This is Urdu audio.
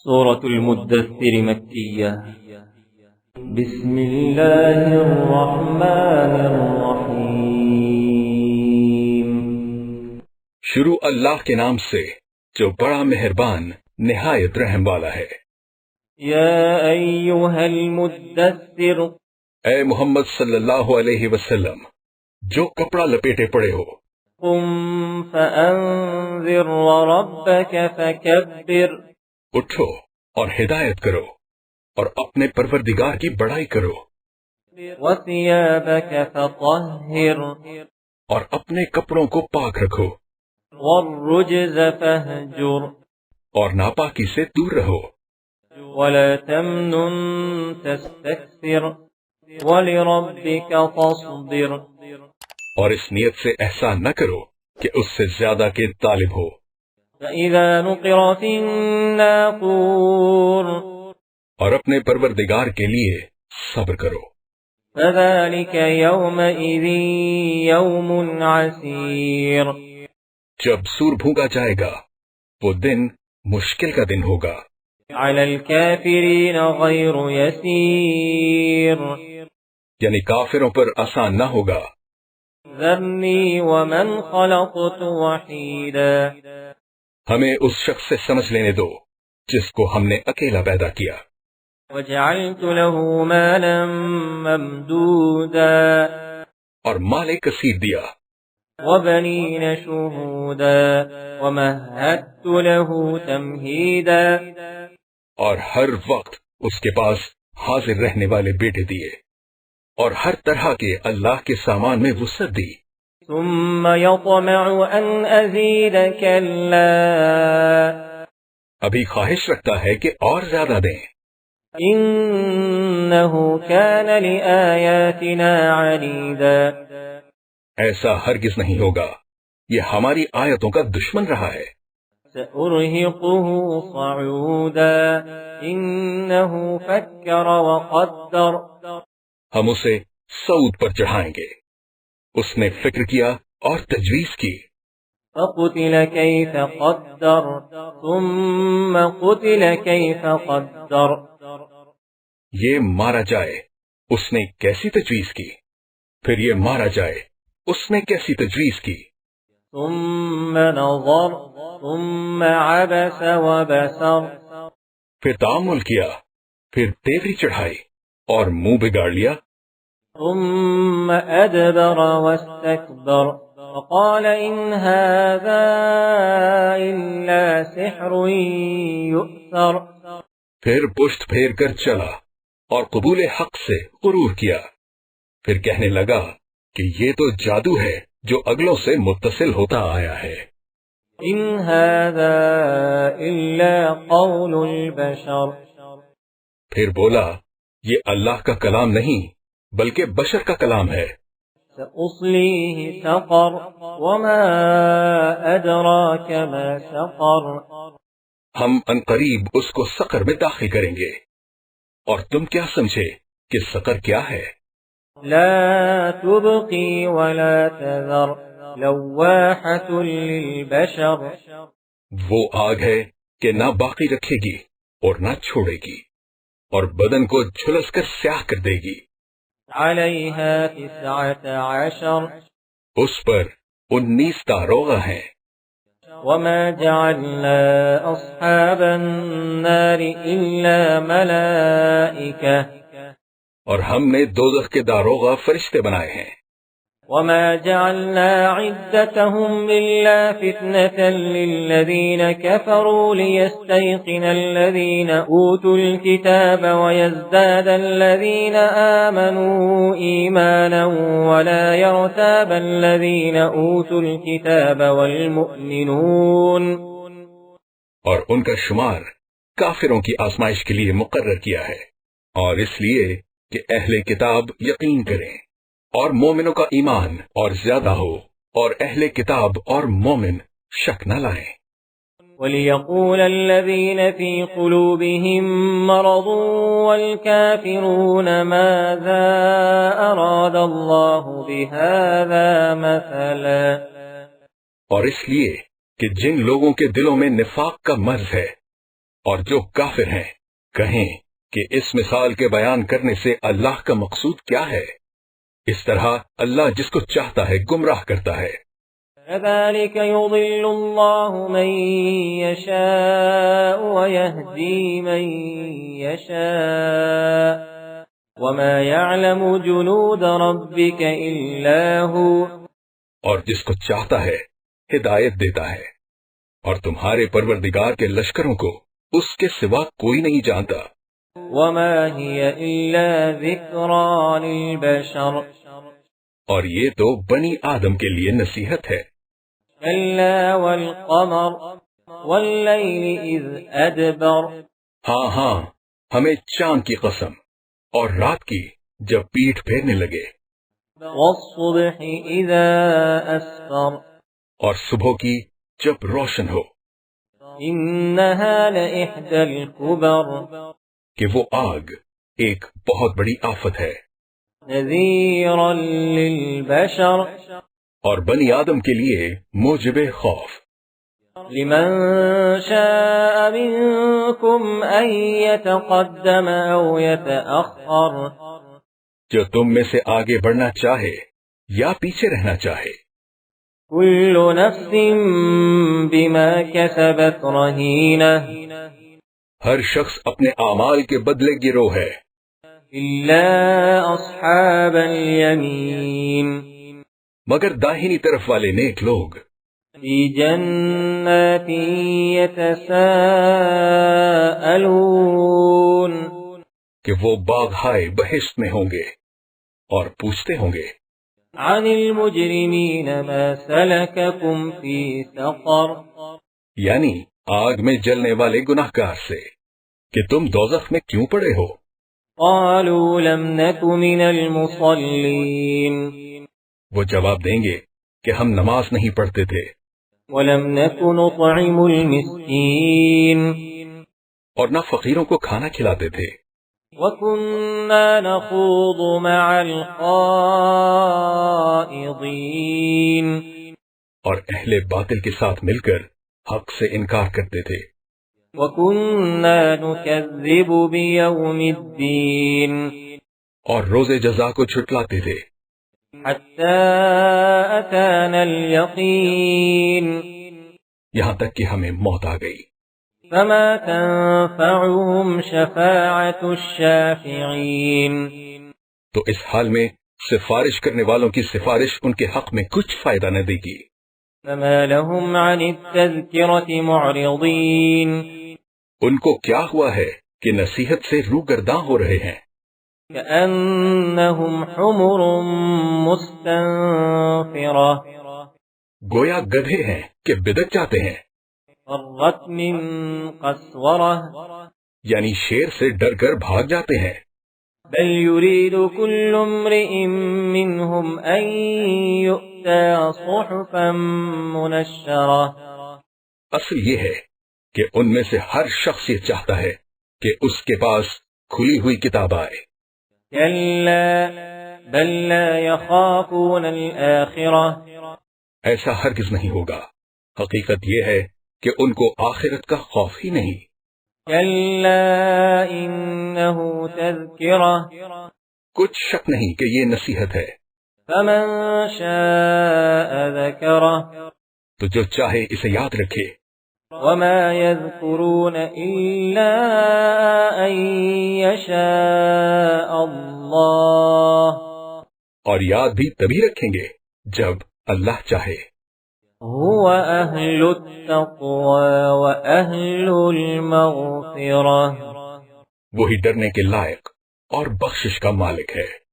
سورة المدثر مكية بسم الله الرحمن الرحیم شروع اللہ کے نام سے جو بڑا مہربان نہایت رحم والا ہے۔ یا ایھا المدثر، اے محمد صلی اللہ علیہ وسلم جو کپڑا لپیٹے پڑے ہو، قم فانذر وربک فکبر، اٹھو اور ہدایت کرو اور اپنے پروردگار کی بڑائی کرو، وثیابک فطہر، اور اپنے کپڑوں کو پاک رکھو، والرجز فاہجر، اور ناپاکی سے دور رہو، ولا تمنن تستکثر، ولربک فاصبر، اور اس نیت سے احسان نہ کرو کہ اس سے زیادہ کے طالب ہو۔ فَإِذَا نُقِرَ فِي النَّاقُورِ، اور اپنے پروردگار کے لیے صبر کرو، فَذَلِكَ يَوْمَئِذٍ يَوْمٌ عَسِيرٌ، جب سور بھونکا جائے گا وہ دن مشکل کا دن ہوگا، عَلَى الْكَافِرِينَ غَيْرُ يَسِيرٌ، یعنی کافروں پر آسان نہ ہوگا۔ ذَرْنِي وَمَنْ خَلَقْتُ وَحِيدًا، ہمیں اس شخص سے سمجھ لینے دو جس کو ہم نے اکیلا پیدا کیا، وَجَعَلْتُ لَهُ مَالًا مَمْدُودًا، اور مال کثیر دیا، وَبَنِينَ شُهُودًا، وَمَهَّدتُّ لَهُ تَمْهِيدًا، اور ہر وقت اس کے پاس حاضر رہنے والے بیٹے دیے، اور ہر طرح کے اللہ کے سامان میں وسعت دی۔ ثم يطمع أن أزيد كلا، ابھی خواہش رکھتا ہے کہ اور زیادہ دیں، إنه كان لآياتنا عنيدا، ایسا ہرگز نہیں ہوگا، یہ ہماری آیتوں کا دشمن رہا ہے۔ سأرهقه صعودا، إنه فكر وقدر، ہم اسے سعود پر چڑھائیں گے، اس نے فکر کیا اور تجویز کی، فقتل كيف قدر، ثم قتل كيف قدر، یہ مارا جائے، اس نے کیسی تجویز کی، پھر یہ مارا جائے، اس نے کیسی تجویز کی، ثم نظر، ثم عبس وبسر، پھر تأمل کیا، پھر تیوری چڑھائی اور منہ بگاڑ لیا، ثم أدبر واستكبر، وقال إن هذا إلا سحر يؤثر، پھر پشت پھیر کر چلا اور قبول حق سے غرور کیا، پھر کہنے لگا کہ یہ تو جادو ہے جو اگلوں سے متصل ہوتا آیا ہے، إن هذا إلا قول البشر، پھر بولا یہ اللہ کا کلام نہیں بلکہ بشر کا کلام ہے، سأصليه سقر، وما أدراك ما سقر، ہم عنقریب اس کو سقر میں داخل کریں گے، اور تم کیا سمجھے کہ سقر کیا ہے؟ لا تبقي ولا تذر، لواحة للبشر، وہ آگ ہے کہ نہ باقی رکھے گی اور نہ چھوڑے گی، اور بدن کو جھلس کر سیاہ کر دے گی، عليها 19، اس پر 19 داروغہ ہیں، وما جعلنا أصحاب النار إلا ملائكة، اور ہم نے دوزخ کے داروغہ فرشتے بنائے ہیں، وما جعلنا عدتهم إلا فتنة للذين كفروا ليستيقن الذين أوتوا الكتاب ويزداد الذين آمنوا إيمانا ولا يرتاب الذين أوتوا الكتاب والمؤمنون، اور ان کا شمار کافروں کی آزمائش کے لیے مقرر کیا ہے، اور اس لیے کہ اہل کتاب یقین کریں اور مومنوں کا ایمان اور زیادہ ہو، اور اہل کتاب اور مومن شک نہ لائیں، وَلِيَقُولَ الَّذِينَ فِي قُلُوبِهِم مَّرَضٌ وَالْكَافِرُونَ مَاذَا أَرَادَ اللَّهُ بِهَذَا مَثَلًا، اور اس لیے کہ جن لوگوں کے دلوں میں نفاق کا مرض ہے اور جو کافر ہیں کہیں کہ اس مثال کے بیان کرنے سے اللہ کا مقصود کیا ہے؟ اس طرح اللہ جس کو چاہتا ہے گمراہ کرتا ہے۔ كذلك يضل الله من يشاء ويهدي من يشاء وما يعلم جنود ربك إلا هو۔ اور جس کو چاہتا ہے ہدایت دیتا ہے، اور تمہارے پروردگار کے لشکروں کو اس کے سوا کوئی نہیں جانتا۔ وما هي إلا ذكرى للبشر۔ اور یہ تو بنی آدم کے لیے نصیحت ہے۔ كلا والقمر والليل إذ أدبر۔ ہاں ہمیں چاند کی قسم اور رات کی جب پیٹھ پھیرنے لگے، والصبح إذا أسفر۔ اور صبح کی جب روشن ہو، إنها لإحدى الكبر۔ کہ وہ آگ ایک بہت بڑی آفت ہے، نذيرا للبشر۔ اور بنی آدم کے لیے موجب خوف۔ لمن شاء منكم أن يتقدم أو يتأخر۔ جو تم میں سے آگے بڑھنا چاہے یا پیچھے رہنا چاہے۔ كل نفس بما كسبت رهينة۔ ہر شخص اپنے اعمال کے بدلے گرو ہے، إلا أصحاب اليمين۔ مگر داہنی طرف والے نیک لوگ في جنات يتساءلون۔ کہ وہ باغ ہائے بہشت میں ہوں گے اور پوچھتے ہوں گے، عن المجرمين ما سلككم في سقر۔ یعنی آگ میں جلنے والے گناہ گار سے، کہ تم دوزخ میں کیوں پڑے ہو؟ قالوا لم نك من المصلين۔ وہ جواب دیں گے کہ ہم نماز نہیں پڑھتے تھے، ولم نك نطعم المسكين۔ اور نہ فقیروں کو کھانا کھلاتے تھے، وكنا نخوض مع الخائضين۔ اور اہل باطل کے ساتھ مل کر حق سے انکار کرتے تھے، وكنا نكذب بيوم الدين۔ اور روز جزا کو چھٹلاتے تھے، حتى أتانا اليقين۔ یہاں تک کہ ہمیں موت آ گئی۔ فما تنفعهم شفاعة الشافعين۔ تو اس حال میں سفارش کرنے والوں کی سفارش ان کے حق میں کچھ فائدہ نہ دے گی۔ فما لهم عن التذكرة معرضين۔ ان کو کیا ہوا ہے کہ نصیحت سے روگرداں ہو رہے ہیں، كأنهم حمر مستنفرة۔ گویا گدھے ہیں کہ بدک جاتے ہیں، فرت من قسورة۔ یعنی شیر سے ڈر کر بھاگ جاتے ہیں۔ بل يريد كل امرئ منهم أن يؤتى صحفا منشرة۔ اصل یہ ہے کہ ان میں سے ہر شخص یہ چاہتا ہے کہ اس کے پاس کھلی ہوئی کتاب آئے۔ كلا بل لا يخافون الآخرة۔ ایسا ہرگز نہیں ہوگا، حقیقت یہ ہے کہ ان کو آخرت کا خوف ہی نہیں۔ كلا إنه تذكرة۔ کچھ شک نہیں کہ یہ نصیحت ہے، فمن شاء ذكره۔ تو جو چاہے اسے یاد رکھے۔ وما يذكرون إلا أن يشاء الله۔ اور یاد بھی تبھی رکھیں گے جب اللہ چاہے۔ هو أهل التقوى وأهل المغفرة۔ وہی ڈرنے کے لائق اور بخشش کا مالک ہے۔